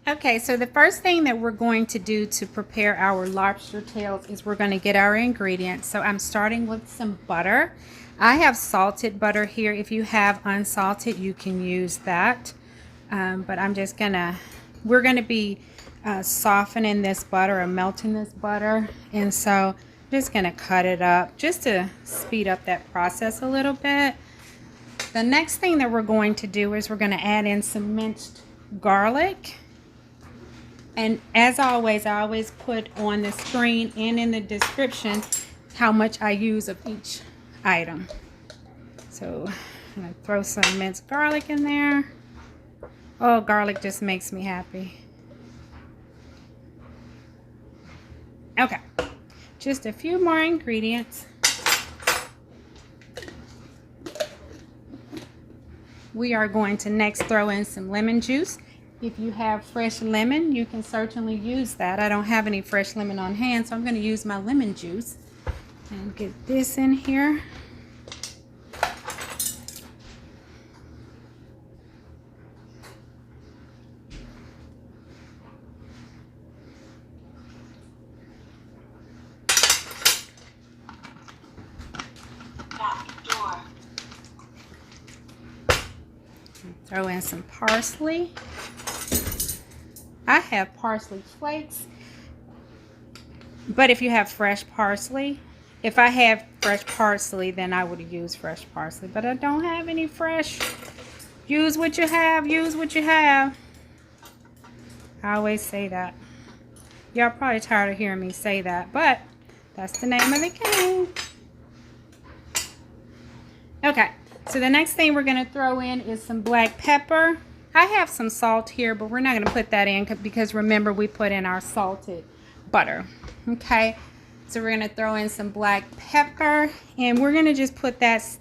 Okay, so the first thing that we're going to do to prepare our lobster tails is we're going to get our ingredients. So I'm starting with some butter. I have salted butter here. If you have unsalted, you can use that. But I'm just gonna, we're gonna be softening this butter or melting this butter. And so I'm just gonna cut it up just to speed up that process a little bit. The next thing that we're going to do is we're gonna add in some minced garlic. And as always, I always put on the screen and in the description how much I use of each item. So I'm gonna throw some minced garlic in there. Oh, garlic just makes me happy. Okay, just a few more ingredients. We are going to next throw in some lemon juice. If you have fresh lemon, you can certainly use that. I don't have any fresh lemon on hand, so I'm going to use my lemon juice. And get this in here. Throw in some parsley. I have parsley flakes, but if you have fresh parsley, if I have fresh parsley, then I would use fresh parsley, but I don't have any fresh. Use what you have, use what you have. I always say that. Y'all probably tired of hearing me say that, but that's the name of the game. Okay. So the next thing we're going to throw in is some black pepper. I have some salt here, but we're not going to put that in because remember we put in our salted butter. Okay, so we're going to throw in some black pepper and we're going to just put that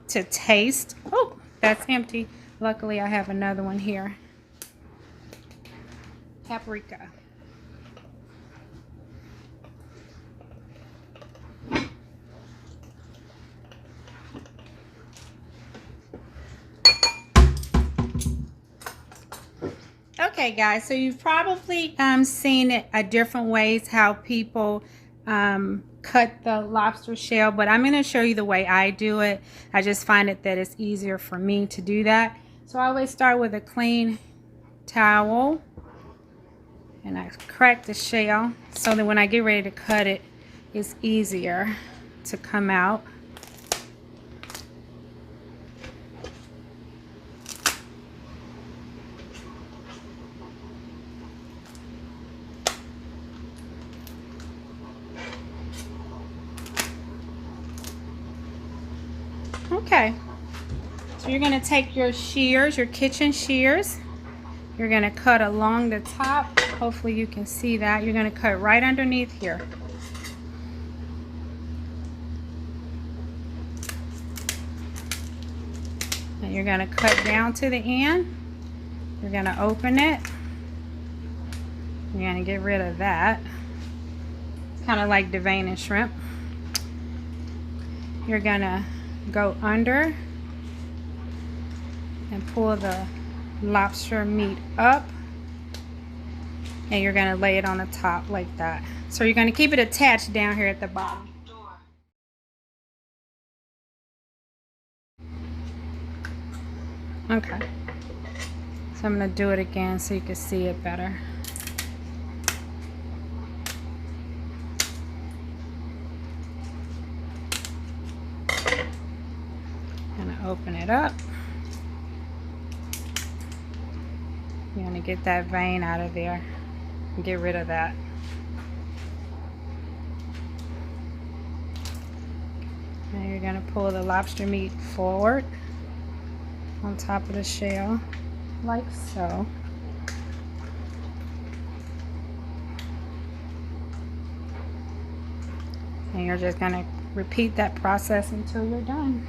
to taste. Oh, that's empty. Luckily I have another one here. Paprika. Okay guys, so you've probably seen it different ways how people cut the lobster shell, but I'm going to show you the way I do it. I just find it that it's easier for me to do that. So I always start with a clean towel and I crack the shell so that when I get ready to cut it, it's easier to come out. Okay, so you're going to take your shears, your kitchen shears. You're going to cut along the top. Hopefully you can see that. You're going to cut right underneath here. And you're going to cut down to the end. You're going to open it. You're going to get rid of that. It's kind of like deveining shrimp. You're going to go under and pull the lobster meat up, and you're going to lay it on the top like that. So you're going to keep it attached down here at the bottom. Okay, so I'm going to do it again so you can see it better. Open it up. You're going to get that vein out of there and get rid of that. Now you're going to pull the lobster meat forward on top of the shell like so. And you're just going to repeat that process until you're done.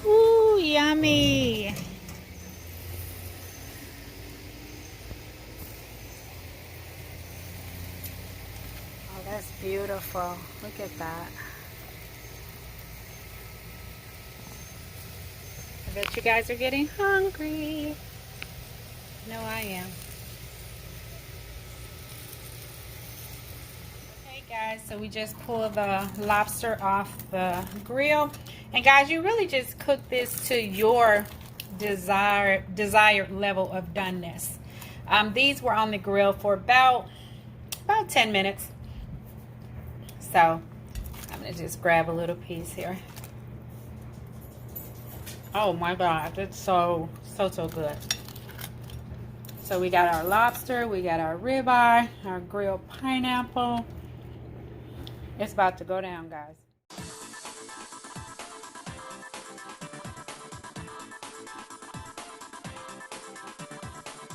Ooh, yummy. Oh, that's beautiful. Look at that. I bet you guys are getting hungry. No, I am. Okay, guys, so we just pulled the lobster off the grill. And guys, you really just cook this to your desired level of doneness. These were on the grill for about 10 minutes. So I'm gonna just grab a little piece here. Oh my God, it's so good. So we got our lobster, we got our ribeye, our grilled pineapple. It's about to go down, guys.